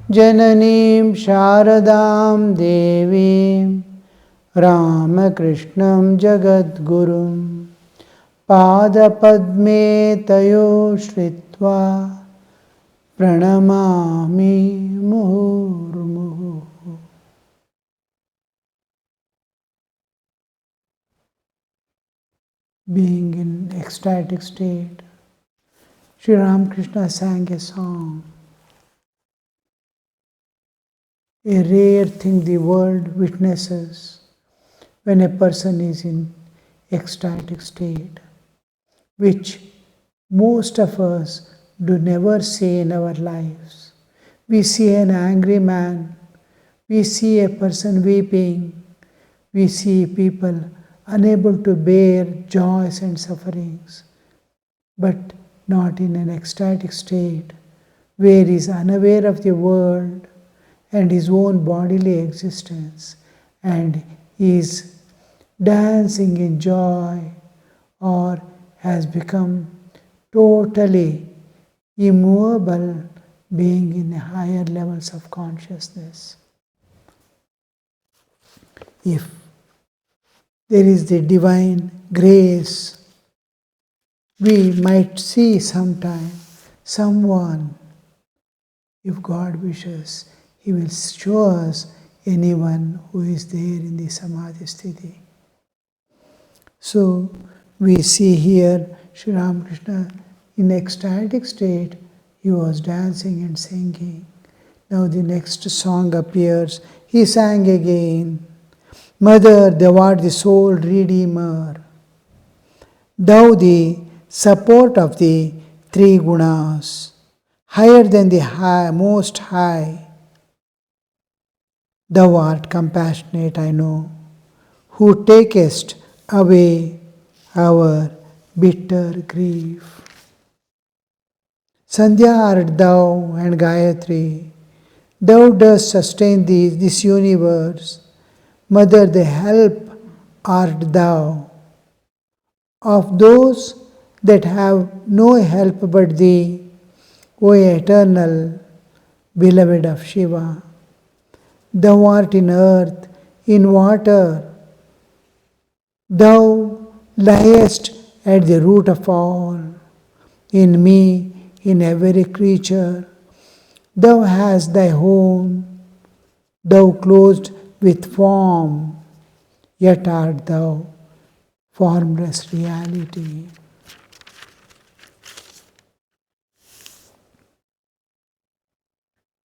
Jananim Sharadam Devim Ramakrishnan Jagadgurum Padapadme Tayo Shritva Pranamami Muhurmuhu. Being in ecstatic state, Sri Ramakrishna sang a song. A rare thing the world witnesses when a person is in ecstatic state, which most of us do never see in our lives. We see an angry man, we see a person weeping, we see people unable to bear joys and sufferings, but not in an ecstatic state where he is unaware of the world and his own bodily existence, and is dancing in joy or has become totally immovable, being in higher levels of consciousness. If there is the divine grace, we might see sometime someone, if God wishes, He will show us anyone who is there in the Samadhi Sthiti. So we see here Sri Ramakrishna in ecstatic state, he was dancing and singing. Now the next song appears, he sang again, Mother, thou art the sole Redeemer, thou the support of the three gunas, higher than the high, most high. Thou art compassionate, I know, who takest away our bitter grief. Sandhya art thou and Gayatri, thou dost sustain this universe. Mother, the help art thou of those that have no help but thee, O eternal beloved of Shiva. Thou art in earth, in water, thou liest at the root of all, in me, in every creature. Thou hast thy home, thou clothed with form, yet art thou formless reality.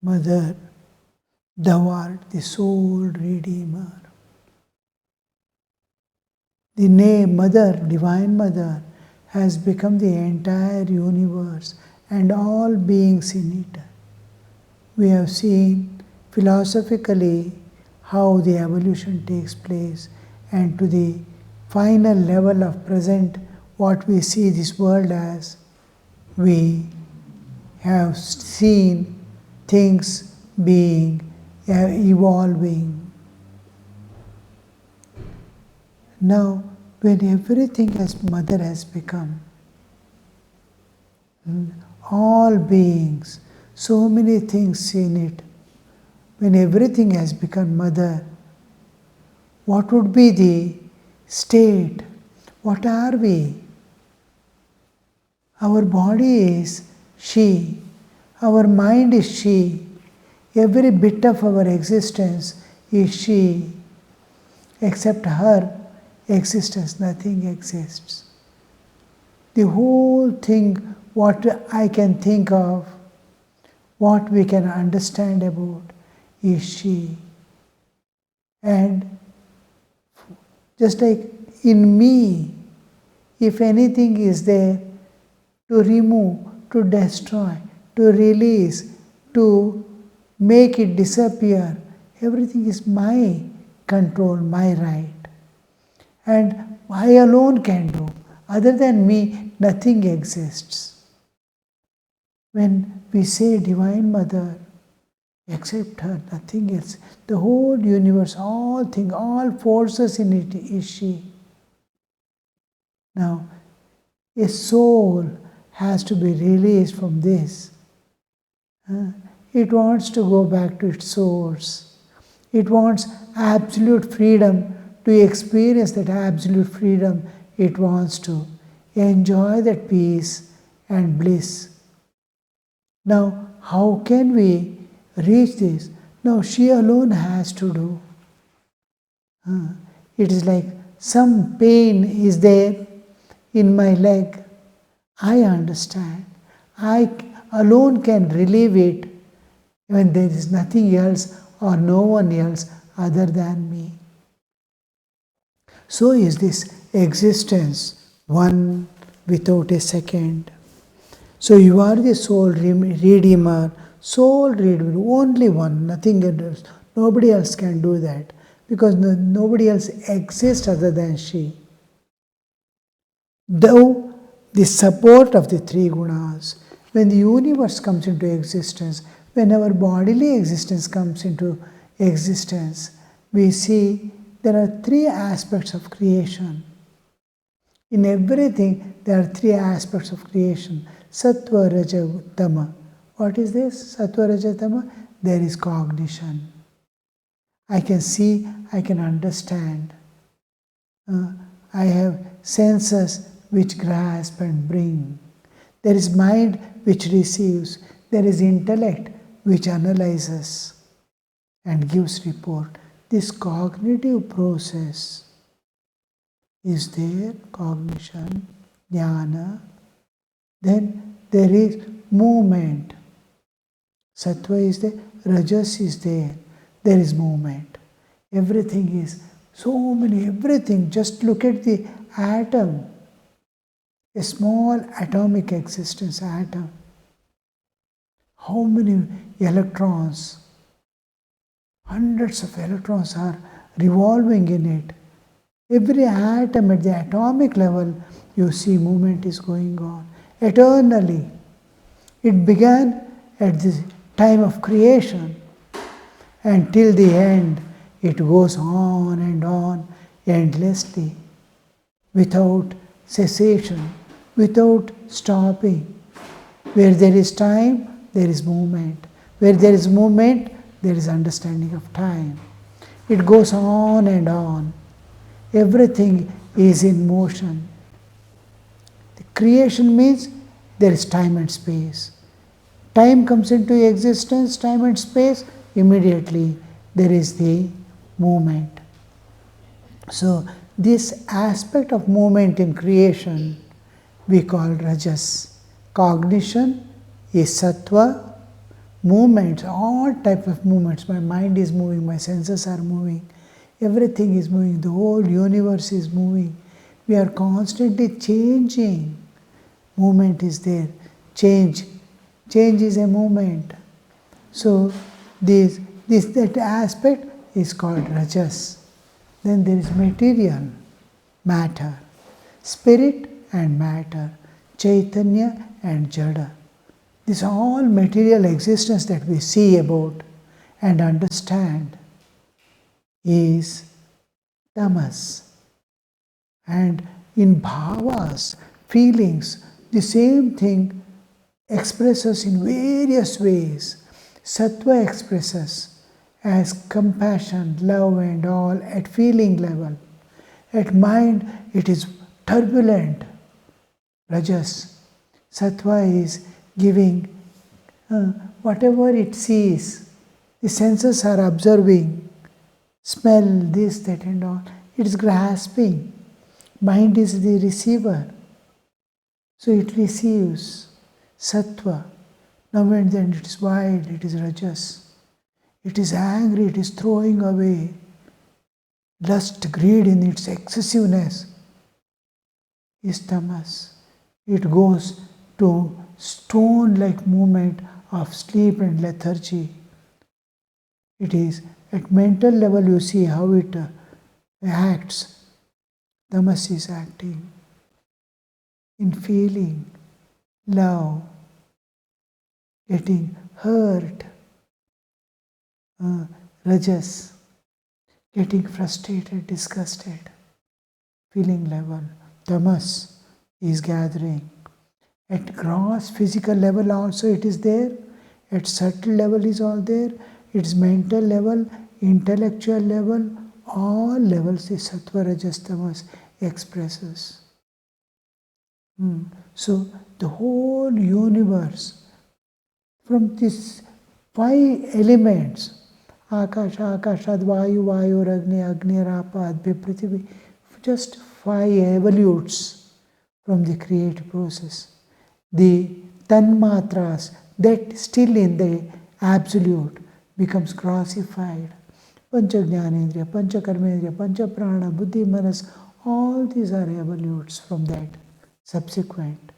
Mother, thou art the sole Redeemer. The name Mother, Divine Mother, has become the entire universe and all beings in it. We have seen philosophically how the evolution takes place, and to the final level of present, what we see this world as, we have seen things being evolving. Now, when everything as Mother has become, all beings, so many things in it, when everything has become Mother, what would be the state? What are we? Our body is she, our mind is she, every bit of our existence is she. Except her existence, nothing exists. The whole thing, what I can think of, what we can understand about, is she. And just like in me, if anything is there to remove, to destroy, to release, to make it disappear, everything is my control, my right. And I alone can do. Other than me, nothing exists. When we say Divine Mother, except her, nothing else. The whole universe, all things, all forces in it is she. Now, a soul has to be released from this. It wants to go back to its source. It wants absolute freedom to experience that absolute freedom. It wants to enjoy that peace and bliss. Now, how can we reach this? No, she alone has to do. It is like some pain is there in my leg. I understand. I alone can relieve it when there is nothing else or no one else other than me. So is this existence, one without a second. So you are the redeemer, only one, nothing else. Nobody else can do that because nobody else exists other than she. Though the support of the three gunas, when the universe comes into existence, when our bodily existence comes into existence, we see there are three aspects of creation. In everything, there are three aspects of creation. Sattva, Raja, Tama. What is this? Sattva, Raja, Tama? There is cognition. I can see, I can understand. I have senses which grasp and bring. There is mind which receives. There is intellect which analyzes and gives report. This cognitive process is there, cognition, jnana. Then there is movement. Sattva is there, Rajas is there. There is movement. Everything is everything. Just look at the atom. A small atomic existence, atom. How many electrons? Hundreds of electrons are revolving in it. Every atom at the atomic level, you see movement is going on eternally. It began at the time of creation and till the end it goes on endlessly without cessation, without stopping. Where there is time, there is movement. Where there is movement, there is understanding of time. It goes on and on. Everything is in motion. The creation means there is time and space. Time comes into existence, time and space, immediately there is the movement. So this aspect of movement in creation we call Rajas. Cognition is Sattva. Movements, all type of movements. My mind is moving, my senses are moving. Everything is moving, the whole universe is moving. We are constantly changing. Movement is there. Change is a movement. So that aspect is called Rajas. Then there is material, matter, spirit and matter, Chaitanya and Jada. This all material existence that we see about and understand is tamas. And in bhavas, feelings, the same thing expresses in various ways. Sattva expresses as compassion, love and all at feeling level. At mind, it is turbulent. Rajas. Sattva is giving whatever it sees. The senses are observing. Smell, this, that and all. It is grasping. Mind is the receiver. So it receives. Sattva. Now and then it is wild, it is Rajas. It is angry, it is throwing away. Lust, greed in its excessiveness is tamas. It goes to stone-like movement of sleep and lethargy. It is at mental level you see how it acts. Tamas is acting. In feeling, love, getting hurt, Rajas, getting frustrated, disgusted, feeling level. Tamas is gathering. At gross physical level also it is there. At subtle level is all there, its mental level, intellectual level, all levels the sattva, rajas, tamas expresses. So the whole universe, from these 5 elements, Akasha, Akashad, Vayu, Vayu, Agni, Agni, Rapa, Adbhi, Prithvi, just 5 evolutes from the creative process. The tanmatras, that still in the absolute, becomes grossified. Pancha Jnanendriya, Pancha Karmendriya, Pancha Prana, Buddhi, Manas, all these are evolutes from that subsequent.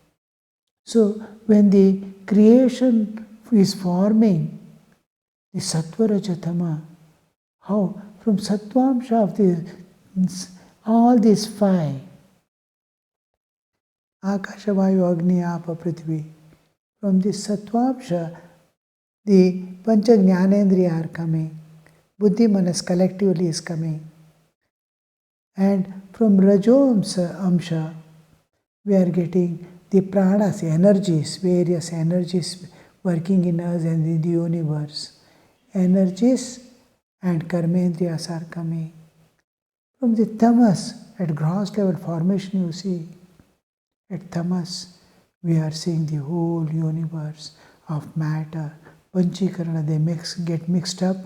So when the creation is forming, the sattva, raja, tama, how? From sattvamsha of all these 5, Akasha, Vayu, Agni, Apa, Prithvi, from this sattvamsha, the Pancha Jnanendriya are coming, Buddhi, Manas collectively is coming. And from Rajomsa, we are getting the pranas, energies, various energies working in us and in the universe. Energies and karmendriyas are coming. From the tamas, at gross level formation you see, at tamas, we are seeing the whole universe of matter. Panchikarana, they get mixed up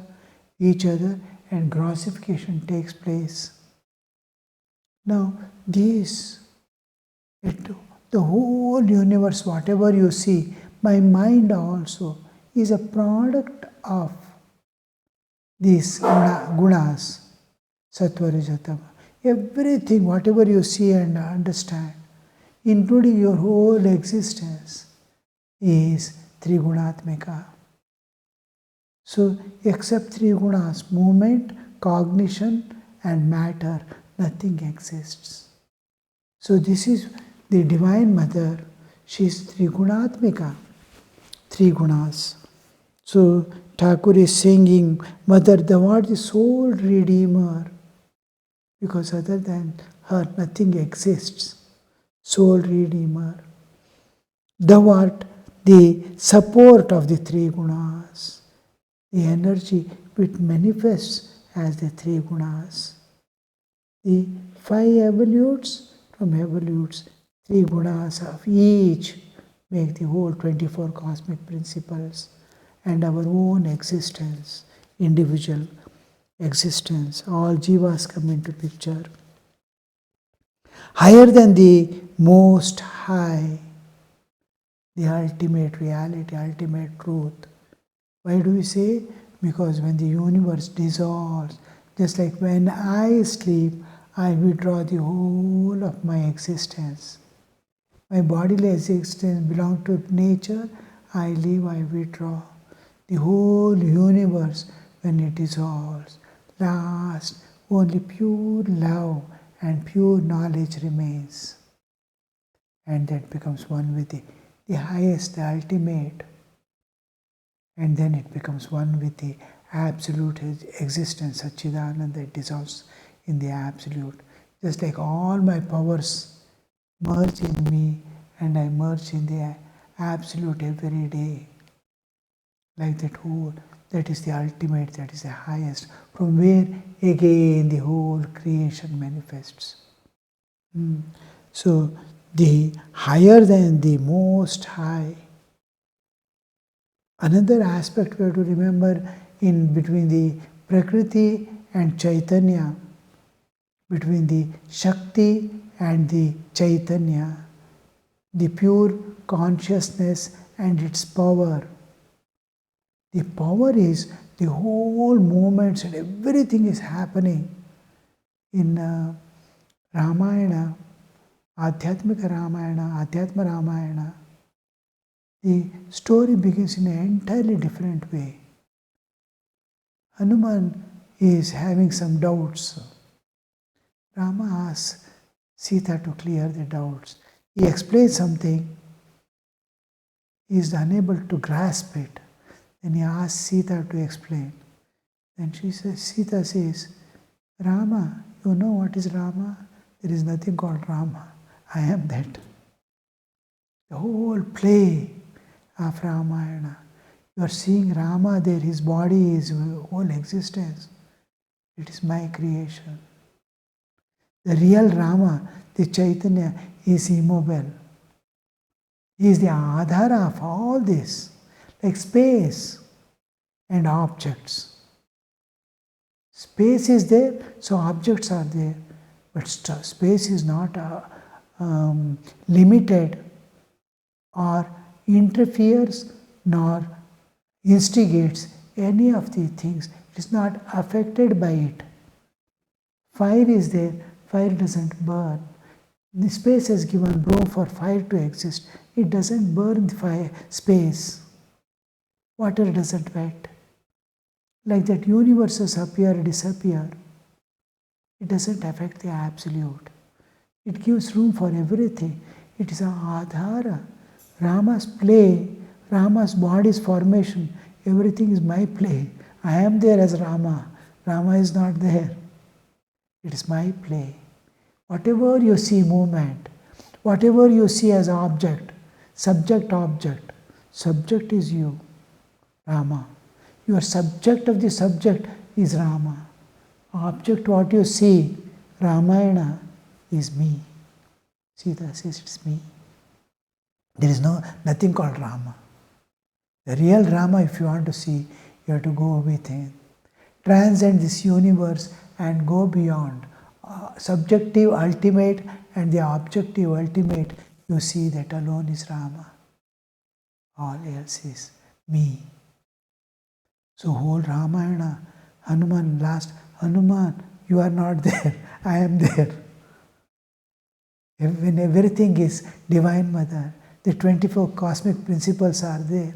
each other and grossification takes place. Now, the whole universe, whatever you see, my mind also is a product of these gunas, sattva, raja, tama. Everything, whatever you see and understand, including your whole existence, is trigunatmika. So, except 3 gunas, movement, cognition, and matter, nothing exists. So, this is the Divine Mother. She is trigunatmika, 3 gunas. So, Thakur is singing, Mother, thou art the sole Redeemer, because other than her, nothing exists. Sole Redeemer. Thou art the support of the 3 gunas, the energy which manifests as the 3 gunas. The 5 evolutes, from evolutes, 3 gunas of each make the whole 24 cosmic principles and our own existence, individual existence. All jivas come into picture. Higher than the most high, the ultimate reality, ultimate truth. Why do we say? Because when the universe dissolves, just like when I sleep, I withdraw the whole of my existence. My bodily existence belongs to nature, I leave, I withdraw. The whole universe, when it dissolves, last only pure love and pure knowledge remains. And that becomes one with the highest, the ultimate. And then it becomes one with the absolute existence, Satchidananda, it dissolves in the absolute. Just like all my powers merge in me and I merge in the absolute every day. Like that whole, that is the ultimate, that is the highest, from where again the whole creation manifests. So the higher than the most high. Another aspect we have to remember in between the Prakriti and Chaitanya, between the Shakti and the Chaitanya, the pure consciousness and its power. The power is the whole movements and everything is happening. In Ramayana, Adhyatmika Ramayana, Adhyatma Ramayana, the story begins in an entirely different way. Hanuman is having some doubts. Rama asks Sita to clear the doubts. He explains something. He is unable to grasp it. Then he asks Sita to explain. Then Sita says, Rama, you know what is Rama? There is nothing called Rama. I am that. The whole play of Ramayana You are seeing Rama there, his body, his whole existence. It is my creation. The real Rama, the Chaitanya, is immobile. He is the Adhara of all this, like space and objects. Space is there, so objects are there. But space is not limited or interferes nor instigates any of the things. It is not affected by it. Fire is there, fire doesn't burn. The space has given room for fire to exist. It doesn't burn the fire space. Water doesn't wet. Like that, universes appear, disappear. It doesn't affect the absolute. It gives room for everything. It is a adhara. Rama's play, Rama's body's formation, everything is my play. I am there as Rama. Rama is not there. It is my play. Whatever you see movement, whatever you see as object, subject is you, Rama. Your subject of the subject is Rama. Object what you see, Ramayana, is me. Sita says it's me. There is nothing called Rama. The real Rama, if you want to see, you have to go within. Transcend this universe and go beyond. Subjective ultimate and the objective ultimate, you see that alone is Rama. All else is me. So whole Ramayana, Hanuman, Hanuman, you are not there, I am there. When everything is Divine Mother, the 24 cosmic principles are there.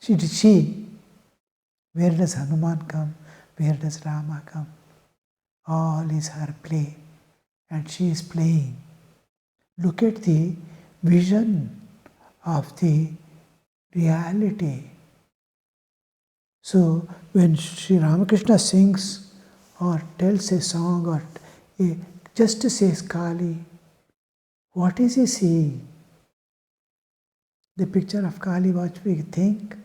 She. Where does Hanuman come? Where does Rama come? All is her play. And she is playing. Look at the vision of the reality. So when Sri Ramakrishna sings or tells a song or just says Kali, what is he seeing? The picture of Kali, what we think?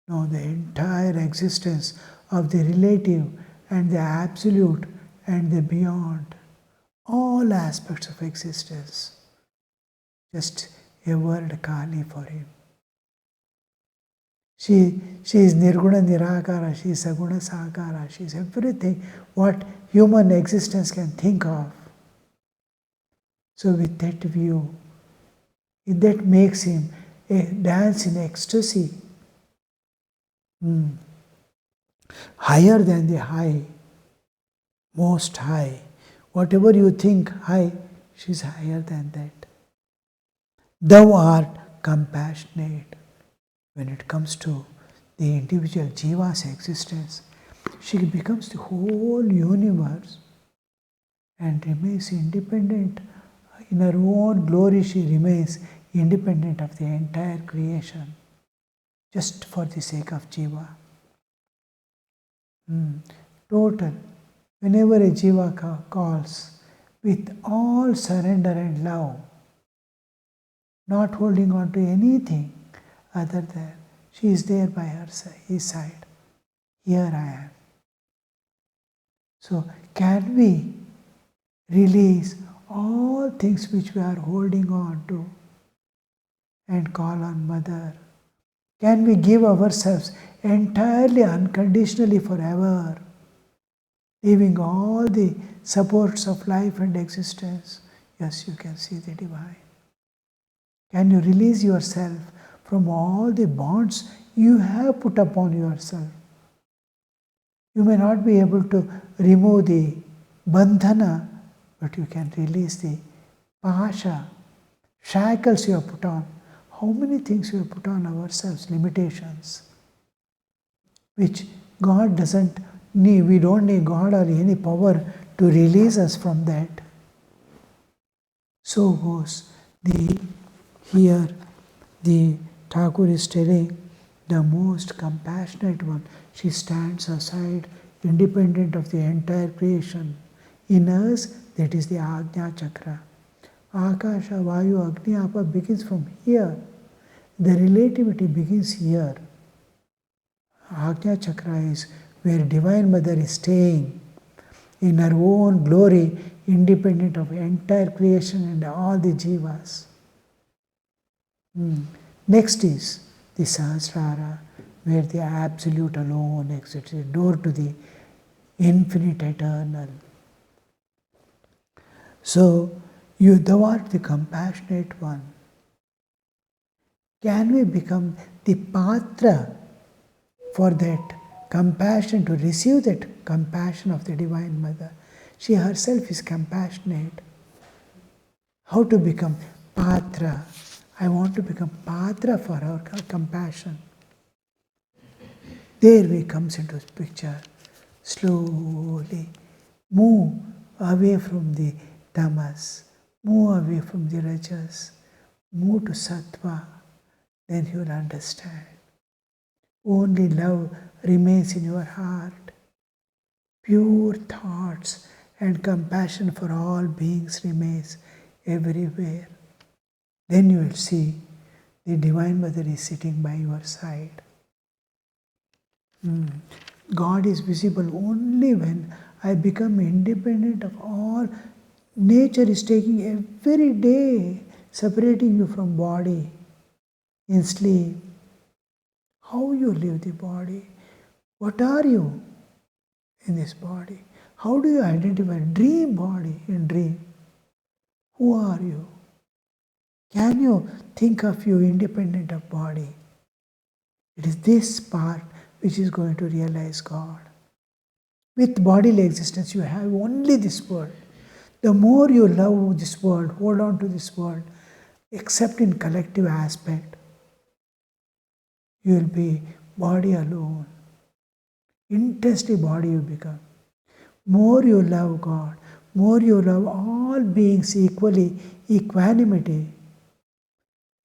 No, the entire existence of the relative and the absolute and the beyond. All aspects of existence. Just a word Kali for him. She is Nirguna Nirakara, she is Saguna Sakara, she is everything what human existence can think of. So with that view, that makes him dance in ecstasy. Higher than the high, most high. Whatever you think high, she is higher than that. Thou art compassionate. When it comes to the individual jiva's existence, she becomes the whole universe and remains independent. In her own glory, she remains independent of the entire creation, just for the sake of jiva. Total. Whenever a jiva calls, with all surrender and love, not holding on to anything other than she is there by his side. Here I am. So can we release all things which we are holding on to and call on Mother? Can we give ourselves entirely, unconditionally forever, leaving all the supports of life and existence? Yes, you can see the Divine. Can you release yourself from all the bonds you have put upon yourself? You may not be able to remove the bandhana, but you can release the pasha, shackles you have put on. How many things we have put on ourselves, limitations, which God doesn't need. We don't need God or any power to release us from that. So goes here the Thakur is telling the most compassionate one. She stands aside, independent of the entire creation. In us, that is the Ajna Chakra. Akasha, Vayu, Agni, Apa begins from here. The relativity begins here. Ajna Chakra is where Divine Mother is staying in her own glory, independent of entire creation and all the jivas. Next is the Sahasrara, where the Absolute alone exits, the door to the infinite eternal. So, thou art the compassionate one. Can we become the patra for that compassion, to receive that compassion of the Divine Mother? She herself is compassionate. How to become patra? I want to become patra for her compassion. There we comes into this picture. Slowly move away from the tamas, move away from the rajas, move to sattva, then you will understand. Only love remains in your heart. Pure thoughts and compassion for all beings remains everywhere. Then you will see the Divine Mother is sitting by your side. God is visible only when I become independent of all. Nature is taking every day, separating you from body in sleep. How you live the body? What are you in this body? How do you identify? Dream body in dream. Who are you? Can you think of you independent of body? It is this part which is going to realize God. With bodily existence, you have only this world. The more you love this world, hold on to this world, except in collective aspect, you will be body alone. Intensely body you become. More you love God, more you love all beings equally, equanimity,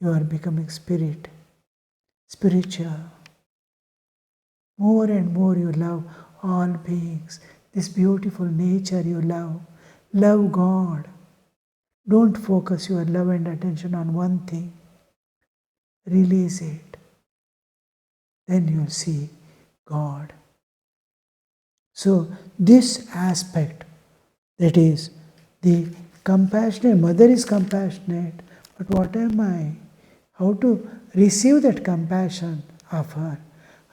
you are becoming spirit, spiritual. More and more you love all beings, this beautiful nature you love. Love God. Don't focus your love and attention on one thing. Release it. Then you'll see God. So this aspect, that is, the compassionate, mother is compassionate, but what am I? How to receive that compassion of her?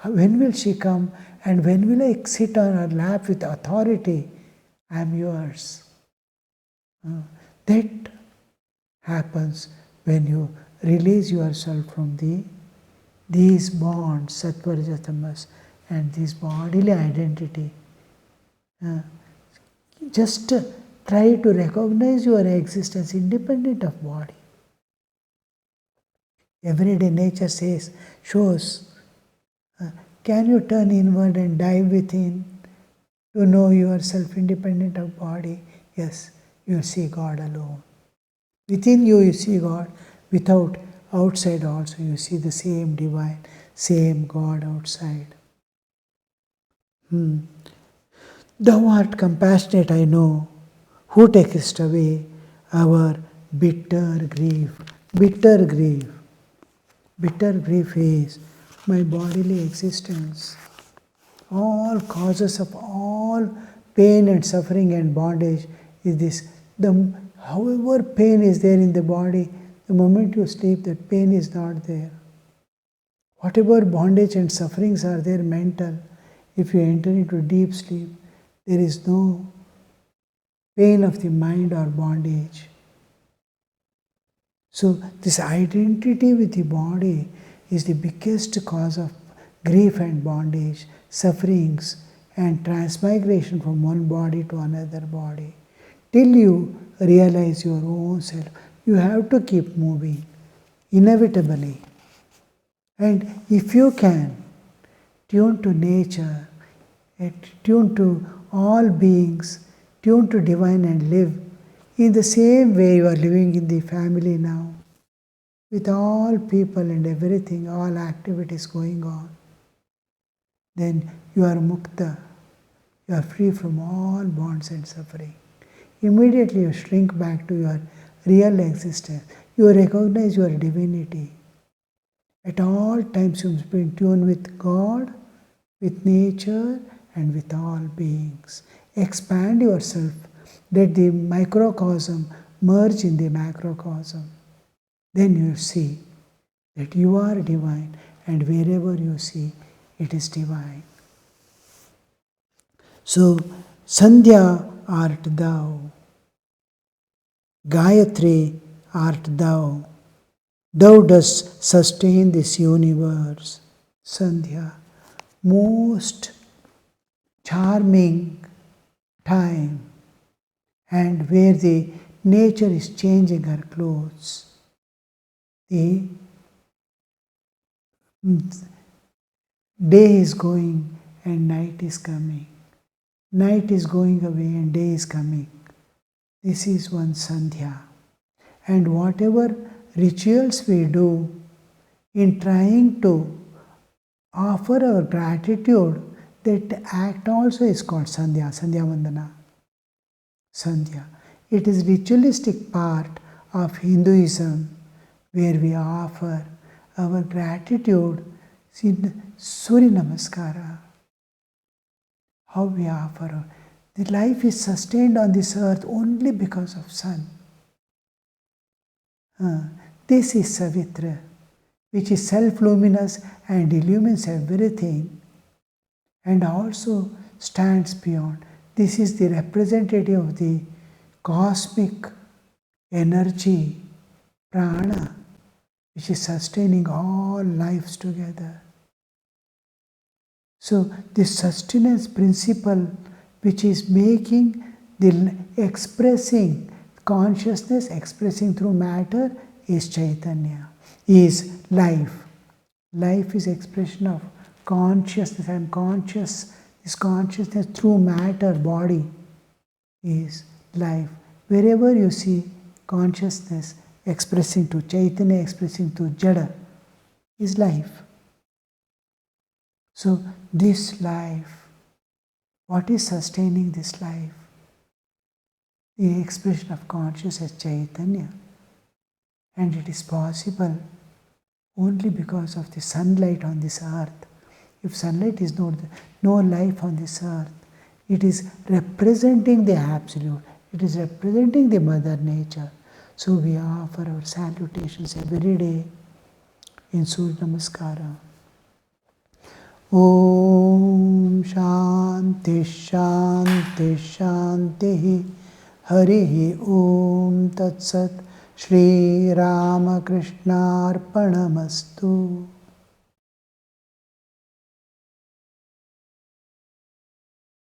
When will she come and when will I sit on her lap with authority? I am yours. That happens when you release yourself from these bonds, sattva, rajas, tamas, and this bodily identity. Just try to recognize your existence independent of body. Everyday nature shows, can you turn inward and dive within to know yourself independent of body? Yes, you see God alone. Within you, you see God. Without, outside also, you see the same divine, same God outside. Thou art compassionate, I know, who takest away our bitter grief. Bitter grief. Bitter grief is my bodily existence. All causes of all pain and suffering and bondage is this. However pain is there in the body, the moment you sleep, that pain is not there. Whatever bondage and sufferings are there mental, if you enter into deep sleep, there is no pain of the mind or bondage. So this identity with the body is the biggest cause of grief and bondage, sufferings and transmigration from one body to another body. Till you realize your own self, you have to keep moving, inevitably. And if you can, tune to nature, tune to all beings, tune to divine and live in the same way you are living in the family now, with all people and everything, all activities going on. Then you are mukta, you are free from all bonds and suffering. Immediately you shrink back to your real existence. You recognize your divinity. At all times you must be in tune with God with nature and with all beings. Expand yourself. Let the microcosm merge in the macrocosm. Then you see that you are divine, and wherever you see, it is divine. So, Sandhya art thou, Gayatri art thou. Thou dost sustain this universe. Sandhya, most charming time, and where the nature is changing her clothes. The day is going and night is coming. Night is going away and day is coming. This is one Sandhya. And whatever rituals we do in trying to offer our gratitude, that act also is called Sandhya, Sandhya Vandana. Sandhya. It is ritualistic part of Hinduism where we offer our gratitude in Surya Namaskara. How we offer. The life is sustained on this earth only because of sun. This is Savitra, which is self-luminous and illumines everything and also stands beyond. This is the representative of the cosmic energy, prana, which is sustaining all lives together. So this sustenance principle, which is making the expressing consciousness, expressing through matter, is Chaitanya, is life. Life is expression of consciousness. I am conscious. This consciousness through matter, body, is life. Wherever you see consciousness expressing to Chaitanya, expressing to Jada, is life. So this life, what is sustaining this life? The expression of consciousness Chaitanya. And it is possible only because of the sunlight on this earth. If sunlight is no life on this earth, it is representing the Absolute. It is representing the Mother Nature. So we offer our salutations every day in Surya Namaskara. Om Shanti Shanti Shanti Harihi Om Tat Sat Shri Ramakrishna Arpanamastu.